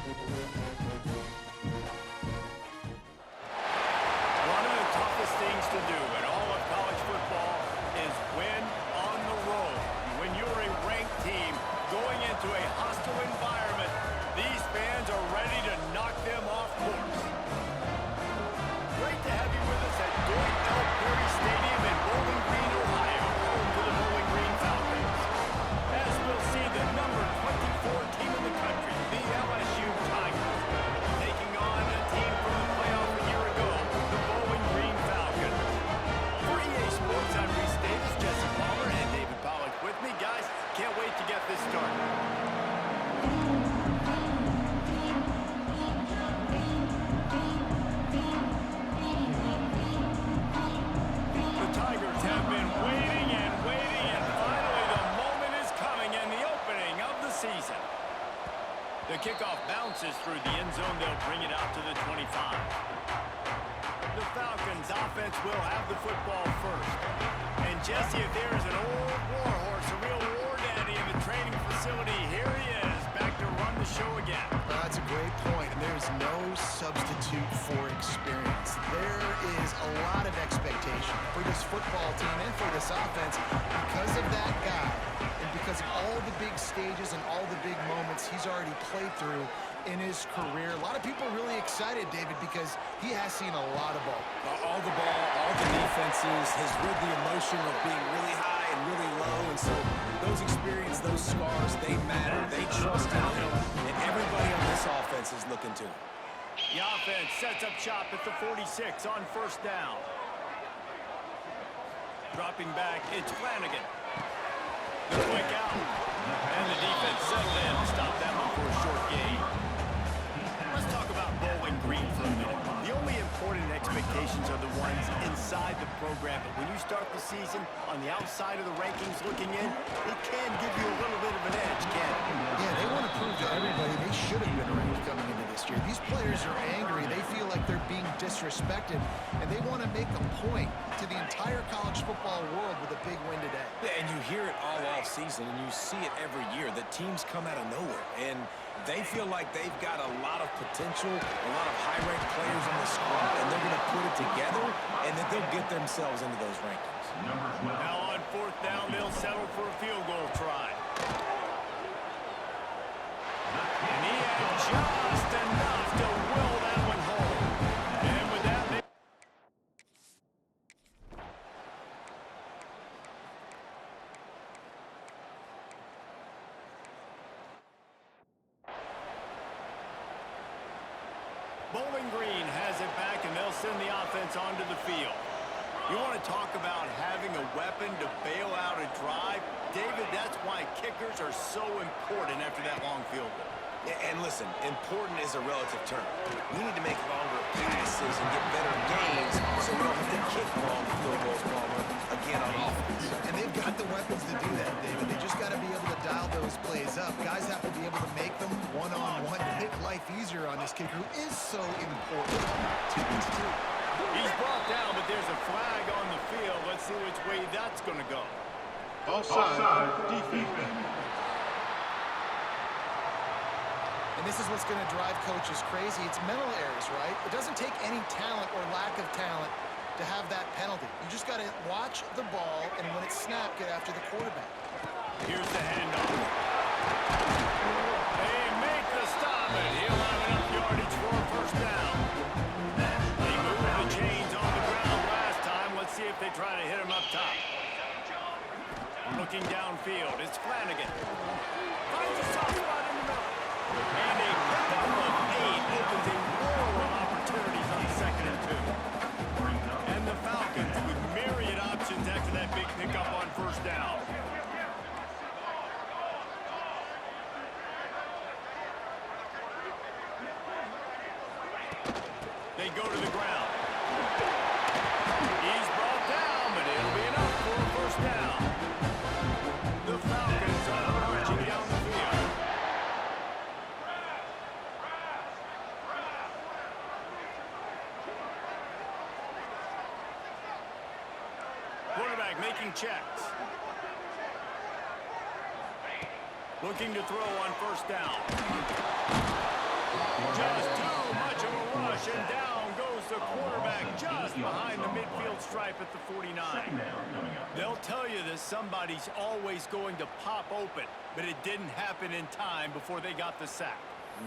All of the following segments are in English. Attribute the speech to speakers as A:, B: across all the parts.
A: One of the toughest things to do in all of college football is win on the road. When you're a ranked team going into a hostile environment, these fans are ready to knock them off course. Great to have you with us at G1 Lsu Stadium in Bowling Green, Ohio, home to the Bowling Green Falcons. As we'll see the number 24 team in the country, the LSU Tigers, taking on a team from the playoff a year ago, the Bowling Green Falcons. For EA Sports, I'm Reese Davis, Jesse Palmer, and David Pollock with me. Guys, can't wait to get this started. The kickoff bounces through the end zone. They'll bring it out to the 25. The Falcons offense will have the football first. And Jesse, if there's an old war horse, a real war daddy in the training facility, here he is, back to run the show again.
B: Well, that's a great point, and there's no substitute for experience. There is a lot of expectation for this football team and for this offense because of that guy. Because of all the big stages and all the big moments he's already played through in his career. A lot of people are really excited, David, because he has seen a lot of ball.
C: All the ball, all the defenses, has rid the emotion of being really high and really low. And so those experiences, those scars, they matter. They trust in him. And everybody on this offense is looking to him.
A: The offense sets up shop at the 46 on first down. Dropping back, it's Flanagan. The quick out, and the defense settled in to stop that one for a short gain. Let's talk about Bowling Green for a minute. The only important expectations are the ones inside the program, but when you start the season on the outside of the rankings looking in, it can give you a little bit of an edge, can't it?
B: Yeah, they want to prove to everybody they should have been ranked coming into this year. These players are angry. They feel like they're being disrespected, and they want to make a point to the entire college football world with a big win today.
C: Yeah, and you hear it all off season, and you see it every year. The teams come out of nowhere, and they feel like they've got a lot of potential, a lot of high-ranked players on the squad, and they're going to put it together, and then they'll get themselves into those rankings.
A: Now on fourth down, they'll settle for a field goal try. And he had just enough to will that one home. And with that, Bowling Green has it back, and they'll send the offense onto the field. You want to talk about having a weapon to bail out a drive? David, that's why kickers are so important after that long field goal.
C: Yeah, and listen, important is a relative term. We need to make longer passes and get better gains so we don't have to kick long field goals, Palmer, again on offense.
B: And they've got the weapons to do that, David. They just got to be able to dial those plays up. Guys have to be able to make them one-on-one to make life easier on this kicker, who is so important. 2-2.
A: He's brought down, but there's a flag on the field. Let's see which way that's going to go.
D: Offside, defense.
B: And this is what's going to drive coaches crazy. It's mental errors, right? It doesn't take any talent or lack of talent to have that penalty. You just got to watch the ball, and when it's snapped, get after the quarterback.
A: Here's the handoff. They make the stop, and he'll have enough yardage for a first down. They moved the chains on the ground last time. Let's see if they try to hit him up top. Looking downfield, it's Flanagan. Finds a soft spot in the middle. And a pickup of 8 opens a world of opportunities on 2nd and 2. And the Falcons with myriad options after that big pickup on first down. They go to the ground. He's brought down, but it'll be enough for a first down. The Falcons are marching down the field. Quarterback making checks. Looking to throw on first down. Just too much of a rush, and down goes the quarterback just behind the midfield stripe at the 49. They'll tell you that somebody's always going to pop open, but it didn't happen in time before they got the sack.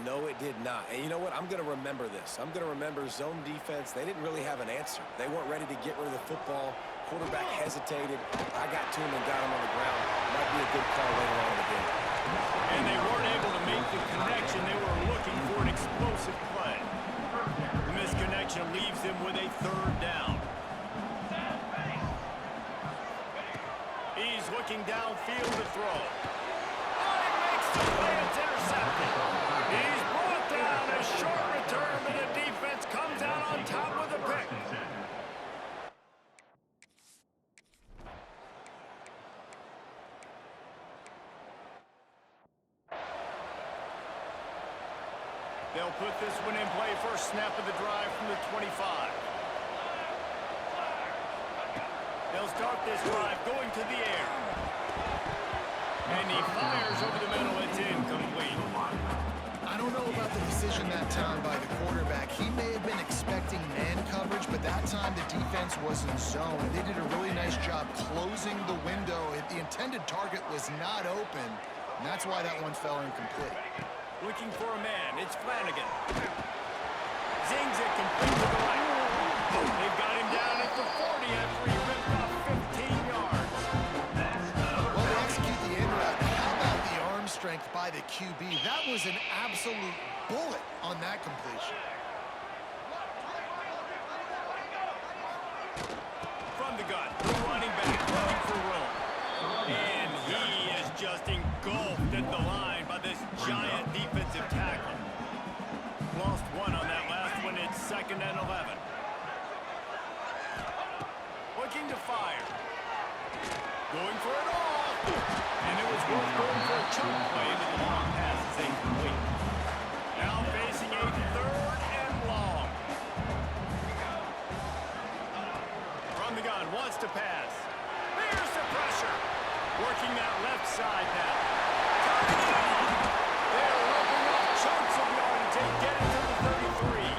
C: No, it did not. And you know what? I'm going to remember this. I'm going to remember zone defense. They didn't really have an answer. They weren't ready to get rid of the football. Quarterback hesitated. I got to him and got him on the ground. Might be a good call later on in the game.
A: And they weren't able to make the connection. They were looking for an explosive play. The misconnection leaves them with a third down. He's looking downfield to throw. Oh, he makes the play. It's intercepted. He's brought down a short return, but the defense comes out on top with a pick. They'll put this one in play. First snap of the drive from the 25. They'll start this drive going to the air. And he fires over the middle. It's incomplete.
B: I don't know about the decision that time by the quarterback. He may have been expecting man coverage, but that time the defense was in zone. They did a really nice job closing the window. The intended target was not open, and that's why that one fell incomplete.
A: Looking for a man. It's Flanagan. Zings it complete to the right. They've got him down at the 40 after he ripped off 15 yards.
B: Well, they execute the end route. How about the arm strength by the QB? That was an absolute bullet on that completion.
A: From the gun, running back, looking for room. And he is just engulfed at the line by this giant defensive tackle. Lost one on that last one. It's 2nd and 11. Looking to fire. Going for it all. And it was worth going for a chunk play, but the long pass is incomplete. Now facing a 3rd and long. From the gun, wants to pass. There's the pressure. Working that left side now. Coming in. They're ripping off chunks of yardage and get it to the 33.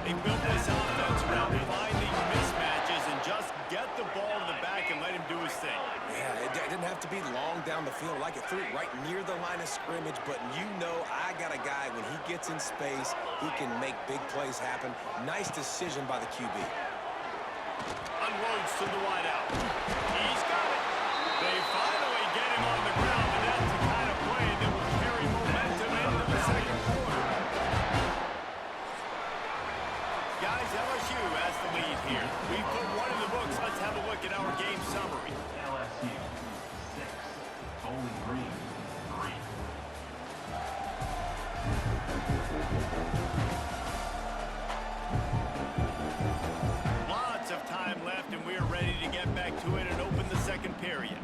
A: They built this offense around finding mismatches and just get the ball to the back and let him do his thing.
C: Yeah, it didn't have to be long down the field. Like it threw it right near the line of scrimmage, but you know I got a guy, when he gets in space, he can make big plays happen. Nice decision by the QB.
A: Unloads to the wideout. He's got it. They finally get him on the ground, and that's the kind of play that will carry momentum into the 2nd quarter. Guys, LSU has the lead here. We put one in the books. Let's have a look at our game summary.
E: LSU 6, Bowling Green 3.
A: Lots of time left, and we are ready to get back to it and open the 2nd period.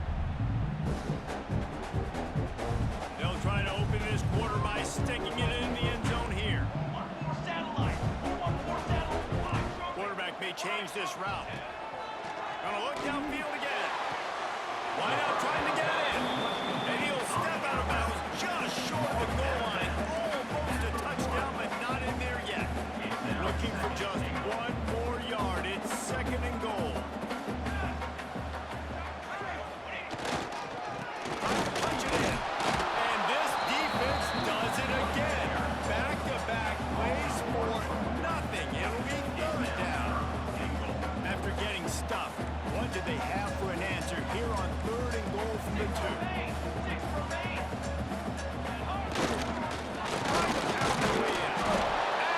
A: They'll try to open this quarter by sticking it in the end zone here. Quarterback may change this route. Gonna look downfield again. Wide out trying to get it in. And he'll step out of bounds just short of the goal line. Almost a touchdown, but not in there yet. Looking for just one more yard. It's 2nd and goal. Punch it in. And this defense does it again. Back-to-back plays for nothing. It'll be 3rd down. After getting stuffed, what do they have for an answer here on 3rd and goal from the 2?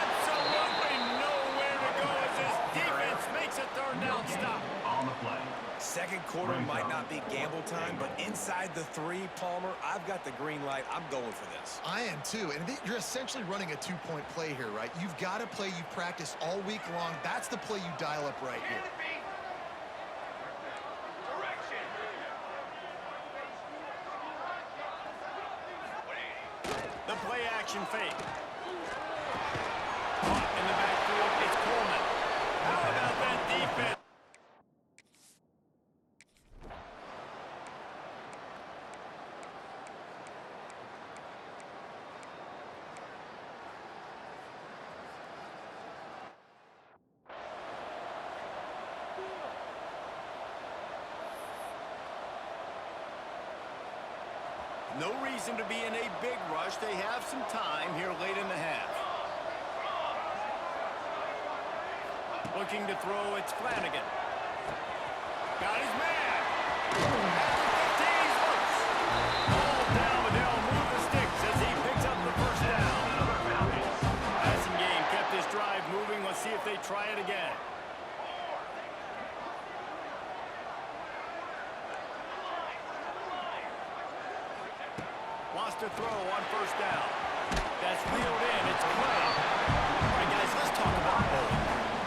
A: Absolutely nowhere to go as this defense makes a 3rd down stop.
E: On the play.
C: 2nd quarter might not be gamble time, but inside the 3, Palmer, I've got the green light. I'm going for this.
B: I am too, and you're essentially running a 2-point play here, right? You've got a play you practice all week long. That's the play you dial up right here.
A: The play action fake. Caught in the backfield, it's Coleman. How about that defense? No reason to be in a big rush. They have some time here late in the half. Looking to throw, it's Flanagan. Got his man. At the 15, he's loose. Ball down, but they'll move the sticks as he picks up the first down. Passing game kept this drive moving. Let's see if they try it again. Wants to throw on first down. That's reeled in. It's Clay. All right, guys, let's talk about bowling.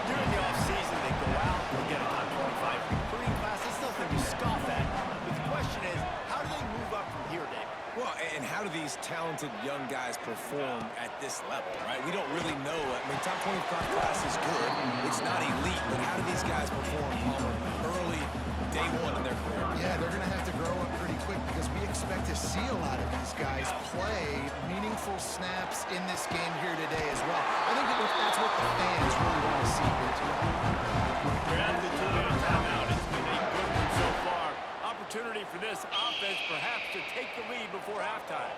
A: During the offseason, they go out, they'll get a top 25 recruiting class. That's nothing to scoff at. But the question is, how do they move up from here, David?
C: Well, and how do these talented young guys perform at this level, right? We don't really know. I mean, top 25 class is good. It's not elite, but how do these guys perform early, day one in their career?
B: Yeah, they're going to have to grow up pretty quick because we expect to see a lot of these guys play meaningful snaps in this game here today as well. I think that's what the fans really want to see here today.
A: We're at the 2-minute timeout. It's been a good one so far. Opportunity for this offense perhaps to take the lead before halftime.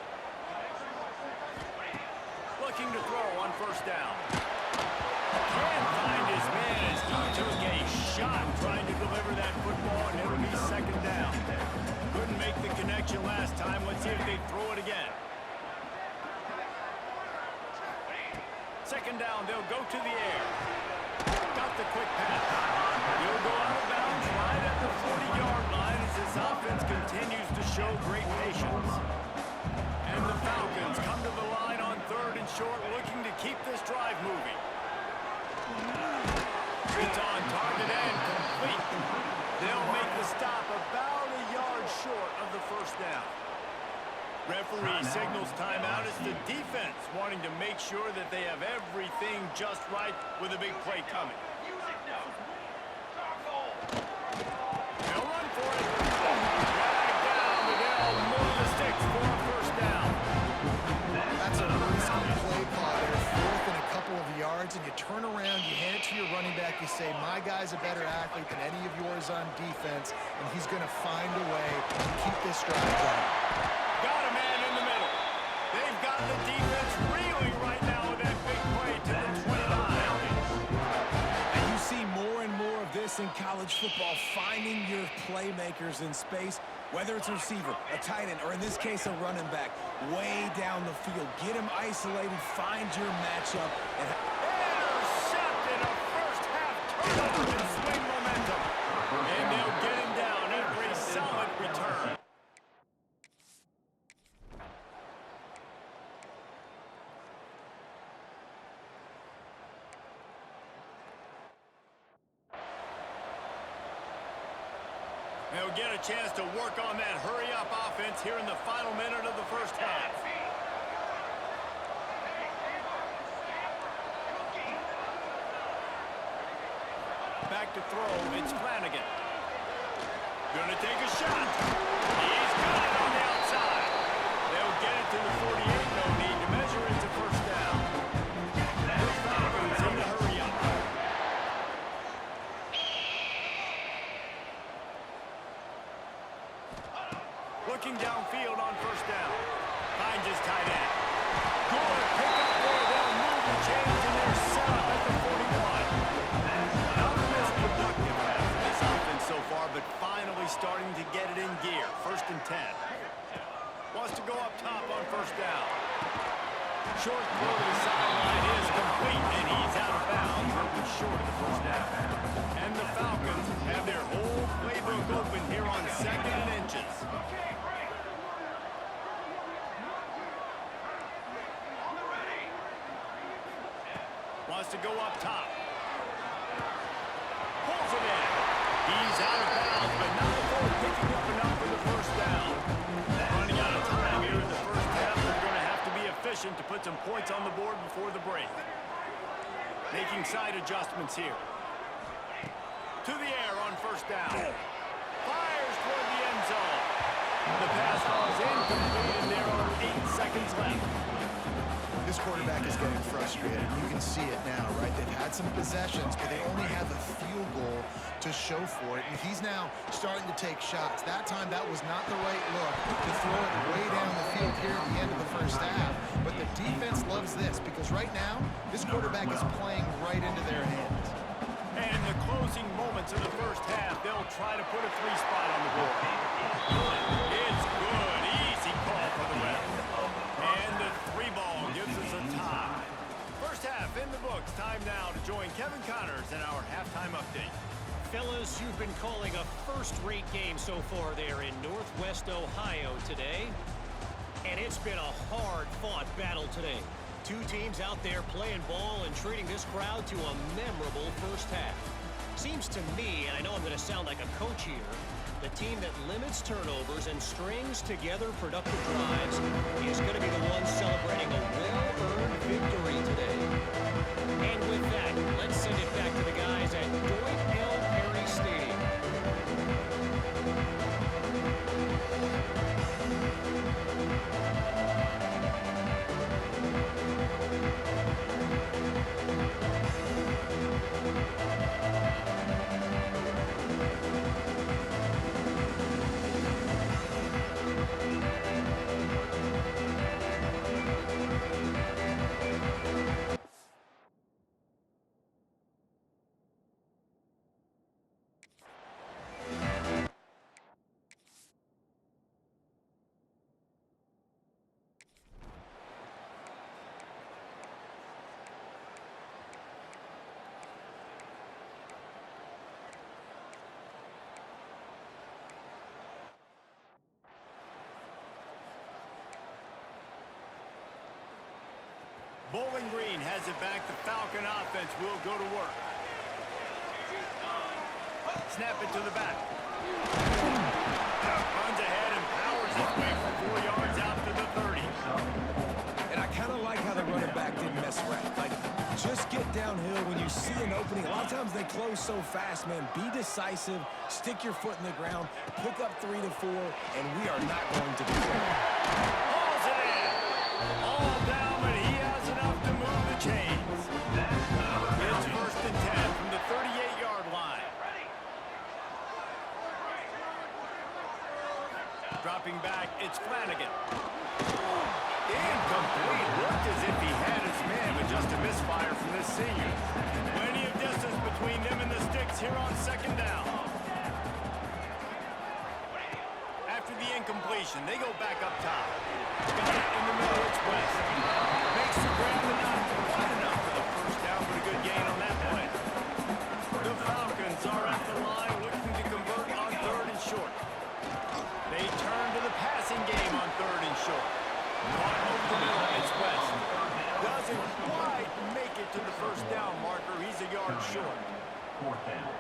A: Looking to throw on first down. Can't find his man as he took a shot trying to deliver that football, and it'll be second down. Couldn't make the connection last time. Let's see if they throw it again. Second down, they'll go to the air. Got the quick pass. He'll go out of bounds right at the 40-yard line as this offense continues to show great patience. And the Falcons come to the line on third and short, looking to keep this drive moving. It's on target and complete. They'll make the stop about a yard short of the first down. Referee signals timeout as the defense wanting to make sure that they have everything just right with a big play coming. They'll run for it. Drag down, but they'll move the sticks for a first down.
B: That's a risky play call there, fourth and a couple of yards, and you turn around, you hand it to your running back, you say, my guy's a better athlete than any of yours on defense, and he's going to find a way to keep this drive going.
A: Got a man in the middle. They've got the defense reeling right now with that big play to the 29.
C: And you see more and more of this in college football, finding your playmakers in space, whether it's a receiver, a tight end, or in this case, a running back, way down the field. Get him isolated, find your matchup, and
A: Intercepted, a first-half turnover and swing momentum. And they'll get him down after a solid return. They'll get a chance to work on that hurry-up offense here in the final minute of the first half. Back to throw, it's Flanagan. Gonna take a shot. He's got it on the outside. They'll get it to the 48, no need to measure it to first down. The Falcons in the hurry-up. Looking downfield on first down. Finds his tight end. Good pickup there. They'll move the chains, and they're set up at the 41. Not the most productive half of this offense so far, but finally starting to get it in gear. First and 10. Wants to go up top on first down. Short throw to the sideline is complete, and he's out of bounds. Looking short of the first down. And the Falcons have their whole playbook open here on second and inches. Wants to go up top. Pulls it in. He's out of bounds, but not before picking up enough for the first down. Running out of time here in the first half. They're going to have to be efficient to put some points on the board before the break. Making side adjustments here. To the air on first down. Fires toward the end zone. The pass falls incomplete, and there are 8 seconds left.
B: This quarterback is getting frustrated. You can see it now, right? They've had some possessions, but they only have a field goal to show for it. And he's now starting to take shots. That time, that was not the right look to throw it way down the field here at the end of the first half. But the defense loves this because right now, this quarterback is playing right into their hands.
A: And in the closing moments of the first half, they'll try to put a three-spot on the board. It's good. Easy call for the ref. And the three ball gives us a tie. First half in the books. Time now to join Kevin Connors in our halftime update.
F: Fellas, you've been calling a first-rate game so far there in Northwest Ohio today. And it's been a hard-fought battle today. Two teams out there playing ball and treating this crowd to a memorable first half. Seems to me, and I know I'm going to sound like a coach here, the team that limits turnovers and strings together productive drives is going to be the one celebrating a well-earned victory today. And with that, let's send it back to the guys at Dwight L. Perry Stadium.
A: Bowling Green has it back. The Falcon offense will go to work. Snap it to the back. Runs ahead and powers his way for 4 yards out to the 30.
C: And I kind of like how the running back didn't mess around. Like, just get downhill when you see an opening. A lot of times they close so fast, man. Be decisive. Stick your foot in the ground. Pick up 3 to 4, and we are not going to be there.
A: Hauls it in. All down, but he has enough to move the chains. It's 1st and 10 from the 38-yard line. Dropping back, it's Flanagan. Incomplete. Looked as if he had his man, but just a misfire from this senior. Plenty of distance between them and the sticks here on 2nd down. After the incompletion, they go back up top. Got it in the middle, it's West. Makes the grab and not quite enough for the first down, but a good gain on that play. The Falcons are at the line looking to convert on 3rd and short. They turn to the passing game on 3rd and short. Caught over the middle, it's West. Doesn't quite make it to the first down marker. He's a yard short.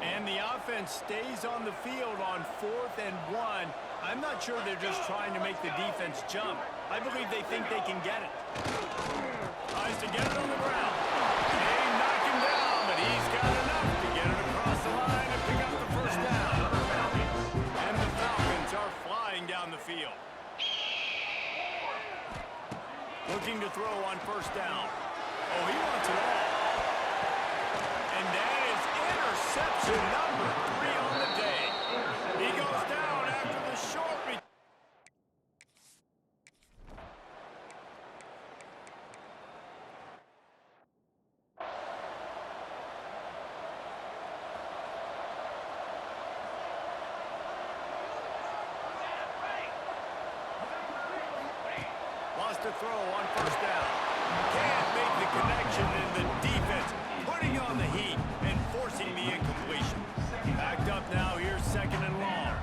A: And the offense stays on the field on 4th and 1. I'm not sure they're just trying to make the defense jump. I believe they think they can get it. Tries to get it on the ground. They knock him down, but he's got enough to get it across the line and pick up the first down. And the Falcons are flying down the field. Looking to throw on 1st down. Oh, he wants it all. And that is interception number 3 on the day. He goes down after the short return. Lost a throw on 1st down. Can't make the connection, and the defense putting on the heat and forcing the incompletion. Backed up now, here's 2nd and long.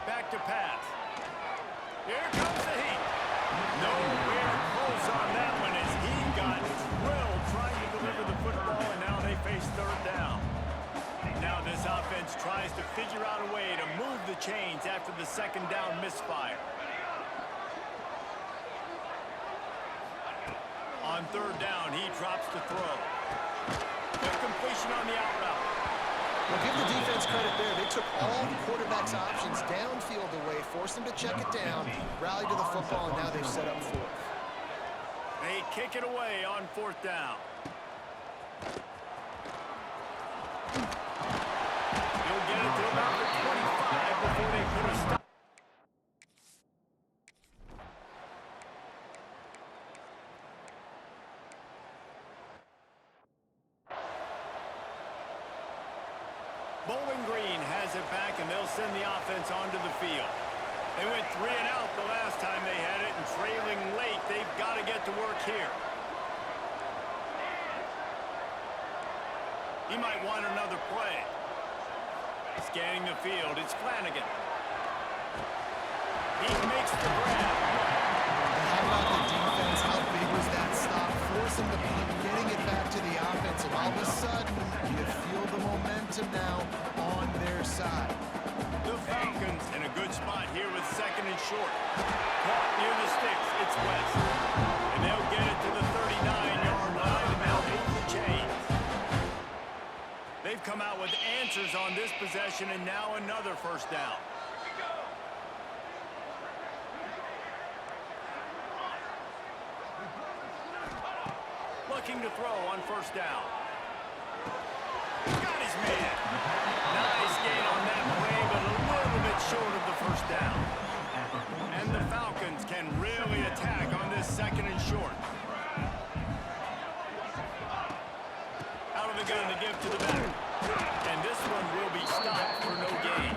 A: Back to pass. Here comes the heat. Nowhere close on that one as he got drilled trying to deliver the football, and now they face 3rd down. Now this offense tries to figure out a way to move the chains after the 2nd down misfire. On 3rd down, he drops to throw. Good completion on the out route.
B: Well, give the defense credit there. They took all the quarterback's options downfield away, forced them to check it down, rally to the football, and now they've set up 4th.
A: They kick it away on 4th down. He'll get it to about the 25 before they put a stop. Bowling Green has it back, and they'll send the offense onto the field. They went 3 and out the last time they had it, and trailing late, they've got to get to work here. He might want another play. Scanning the field, it's Flanagan. He makes the grab.
B: How about the defense? How big was that stop? Forcing the punt, getting it back to the offense, and all of a sudden, you feel the momentum now on their side.
A: The Falcons in a good spot here with 2nd and short. Caught near the sticks, it's West. And they'll get it to the 39-yard line, and they'll move the chains. They've come out with answers on this possession, and now another 1st down. Looking to throw on 1st down. Got his man. Nice gain on that play, but a little bit short of the 1st down. And the Falcons can really attack on this 2nd and short. Out of the gun to give to the back. And this one will be stopped for no gain.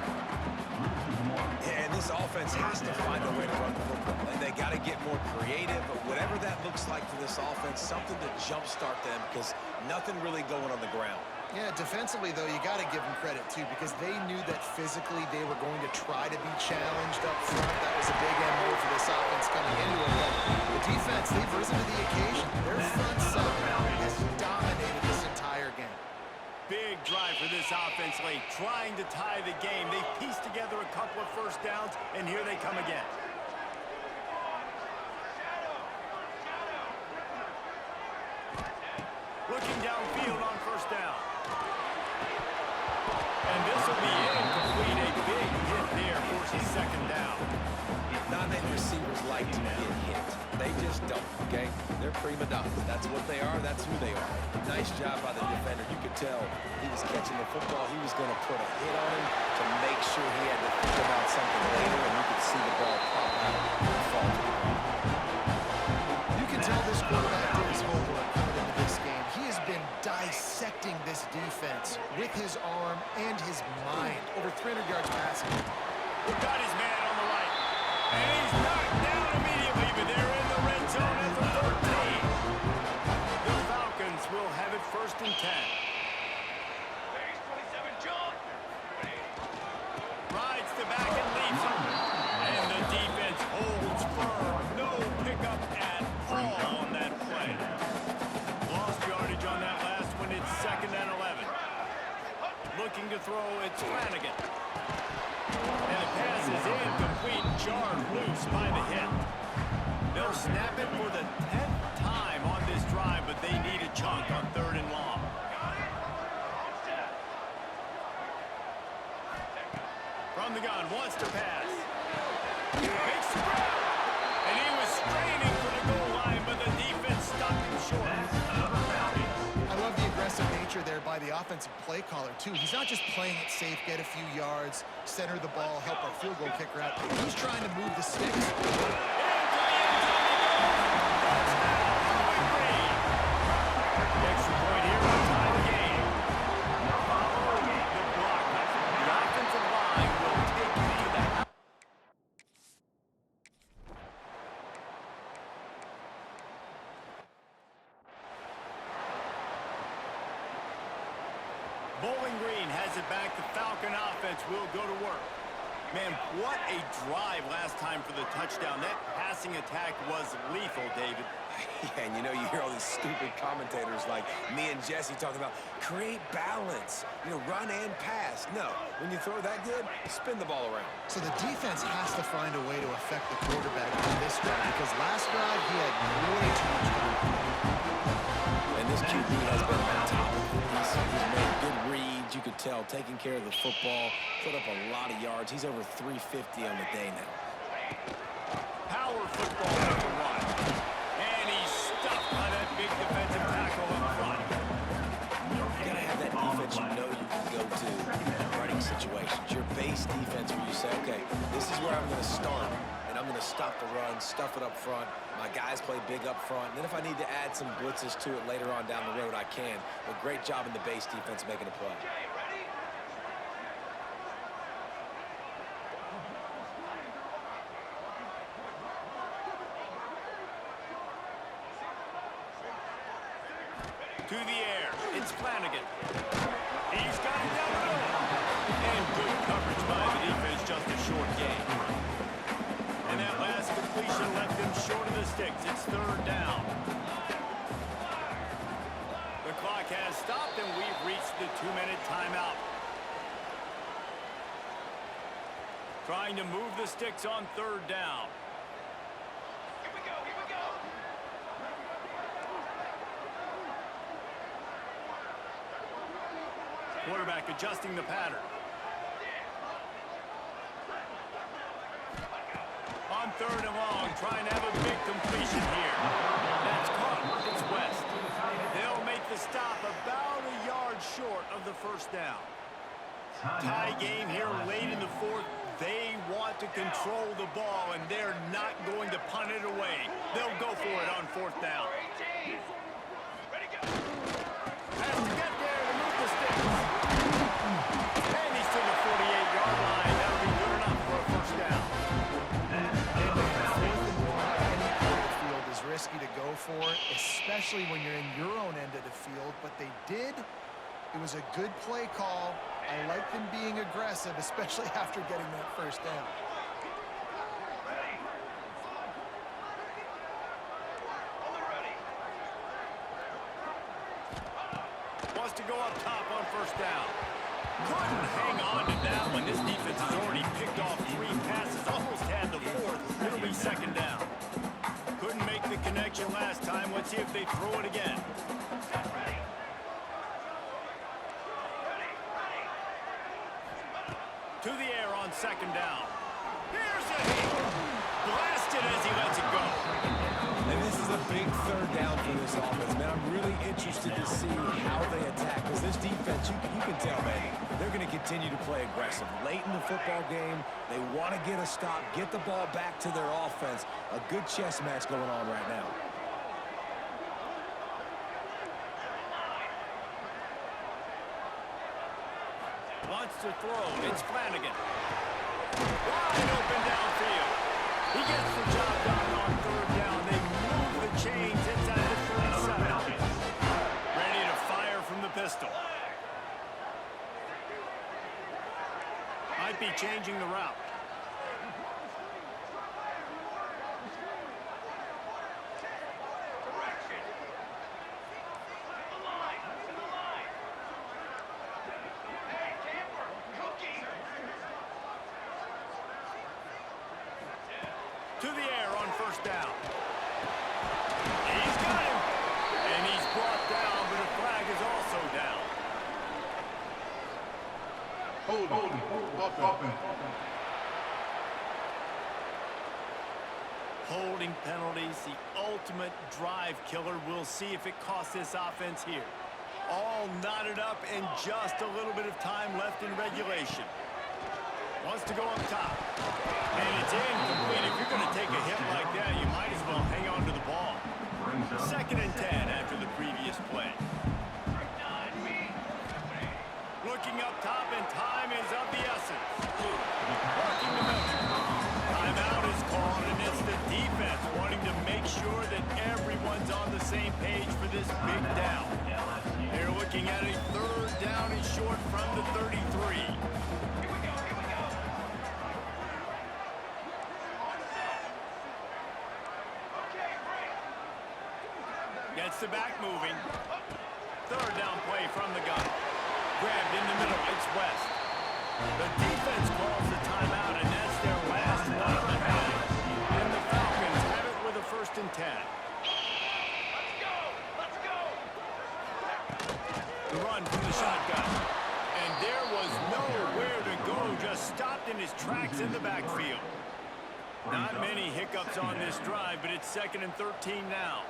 C: Yeah, and this offense has to find a way to run the football. And they got to get more creative, but whatever that looks like for this offense, something to jumpstart them, because nothing really going on the ground.
B: Yeah, defensively, though, you got to give them credit, too, because they knew that physically they were going to try to be challenged up front. That was a big MO for this offense coming into it. But the defense, they've risen to the occasion. Their front seven has dominated this entire game.
A: Big drive for this offense late, trying to tie the game. They pieced together a couple of 1st downs, and here they come again. Looking downfield on 1st down. And this will be incomplete. A big hit there forces 2nd down.
C: Non-name receivers like to get hit. They just don't, okay? They're prima donnas. That's what they are. That's who they are. Nice job by the defender. You could tell he was catching the football. He was going to put a hit on him to make sure he had to think about something later, and you could see the ball pop out and fall to the ground.
B: You can tell this quarterback did his homework coming into this game. He has been dissecting this defense with his arm and his mind. Over 300 yards passing.
A: Got his man on the right. And he's knocked down immediately, but they're in the red zone at the 13. The Falcons will have it 1st and 10. Rides the back and leaves him. And the defense holds firm. No pickup at all on that play. Lost yardage on that last one. It's 2nd and 11. Looking to throw, it's Flanagan. And the pass is incomplete, jarred loose by the hit. They'll snap it for the 10th time on this drive, but they need a chunk on 3rd and long. From the gun, wants to pass. Makes the grab. And he was straining for the goal line, but the defense stopped him short.
B: I love the aggressive nature there by the offensive play caller, too. He's not just playing it safe, get a few yards, center the ball, help our field goal kicker out. He's trying to move the sticks.
A: Extra point here will tie the game. Follow the block. The offensive line will take you to the house. Bowling Green has it back. The Falcon offense will go to work. Man, what a drive last time for the touchdown. That passing attack was lethal, David.
C: Yeah, and you know, you hear all these stupid commentators like me and Jesse talking about create balance, you know, run and pass. No, when you throw that good, spin the ball around.
B: So the defense has to find a way to affect the quarterback on this drive, because last drive he had way too much time.
C: And this QB has been on top of it. He's made good reads. You could tell, taking care of the football, put up a lot of yards. He's over 350 on the day now.
A: Power football number 1. And he defensive tackle up front.
C: You gotta have that defense you know you can go to in running situations. Your base defense where you say, okay, this is where I'm going to start, and I'm going to stop the run, stuff it up front. My guys play big up front. And then if I need to add some blitzes to it later on down the road, I can. But great job in the base defense making a play.
A: To the air, it's Flanagan. He's got it down the middle. And good coverage by the defense, just a short gain. And that last completion left him short of the sticks. It's third down. The clock has stopped, and we've reached the 2-minute timeout. Trying to move the sticks on third down. Here we go, here we go. Quarterback adjusting the pattern. On third and long, trying to have a big completion here. That's caught. It's West. They'll make the stop about a yard short of the first down. Tie game here late in the fourth. They want to control the ball, and they're not going to punt it away. They'll go for it on fourth down. Has to get there to move the sticks. And he's to the 48-yard line. That'll be good enough for a first down.
B: Field is risky to go for, especially when you're in your own end of the field, but they did. It was a good play call. I like them being aggressive, especially after getting that first down.
A: Wants to go up top on first down. Couldn't hang on to that one. This defense has already picked off 3 passes, almost had the fourth. It'll be second down. Couldn't make the connection last time. Let's see if they throw it again. To the air on second down. Here's a hit. Blasted as he lets it go.
C: And this is a big third down for this offense, man. I'm really interested to see how they attack, because this defense, you can tell, man, they're going to continue to play aggressive. Late in the football game, they want to get a stop, get the ball back to their offense. A good chess match going on right now.
A: Wants to throw. It's Flanagan. Wide open downfield. He gets the job done on third down. They move the chains inside the 37. Ready to fire from the pistol. Might be changing the route. To the air on first down. He's got him. And he's brought down, but a flag is also down. Holding penalties, the ultimate drive killer. We'll see if it costs this offense here. All knotted up and just a little bit of time left in regulation. Wants to go up top. And it's incomplete. If you're going to take a hit like that, you might as well hang on to the ball. Second and 10 after the previous play. Looking up top, and time is of the essence. Working the middle. Timeout is called, and it's the defense wanting to make sure that everyone's on the same page for this big down. They're looking at a third down and short from the 33. Gets the back moving. Third down play from the gun. Grabbed in the middle. It's West. The defense calls the timeout, and that's their last one of the half. And the Falcons have it with a first and 10. Let's go! Let's go! The run from the shotgun. And there was nowhere to go. Just stopped in his tracks in the backfield. Not many hiccups on this drive, but it's second and 13 now.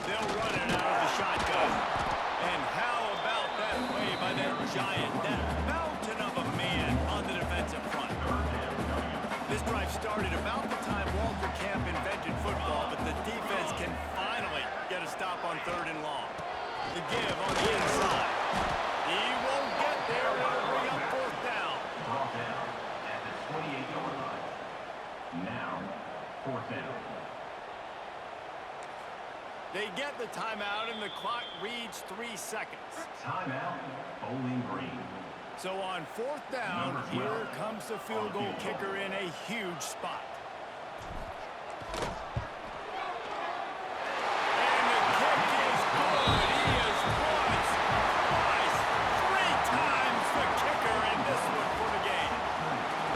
A: They'll run it out of the shotgun. And how about that play by that giant, that mountain of a man on the defensive front? This drive started about the time Walter Camp invented football, but the defense can finally get a stop on 3rd and long. The give on the inside. He won't get there. It'll bring up 4th down.
E: Brought down at the 28-yard line. Now, 4th down.
A: They get the timeout, and the clock reads 3 seconds.
E: Timeout, Bowling Green.
A: So on 4th down, here comes the field goal kicker in a huge spot. And the kick is good. He is once, twice, 3 times the kicker in this one for the game.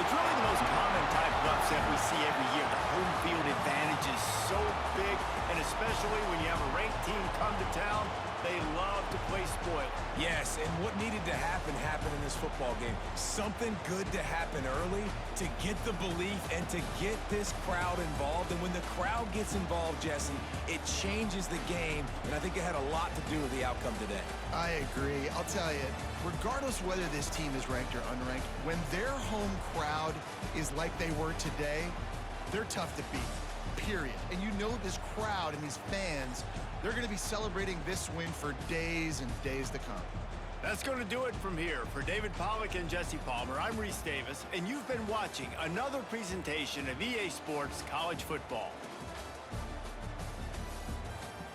A: It's really the most common type of upset we see every year. The home field advantage is so big, and especially when you have a ranked team come to town, they love to play spoil.
C: Yes, and what needed to happen happened in this football game. Something good to happen early to get the belief and to get this crowd involved. And when the crowd gets involved, Jesse, it changes the game, and I think it had a lot to do with the outcome today.
B: I agree. I'll tell you, regardless whether this team is ranked or unranked, when their home crowd is like they were today, they're tough to beat, period. And you know this crowd and these fans, they're going to be celebrating this win for days and days to come.
A: That's going to do it from here. For David Pollack and Jesse Palmer, I'm Reese Davis, and you've been watching another presentation of EA Sports College Football.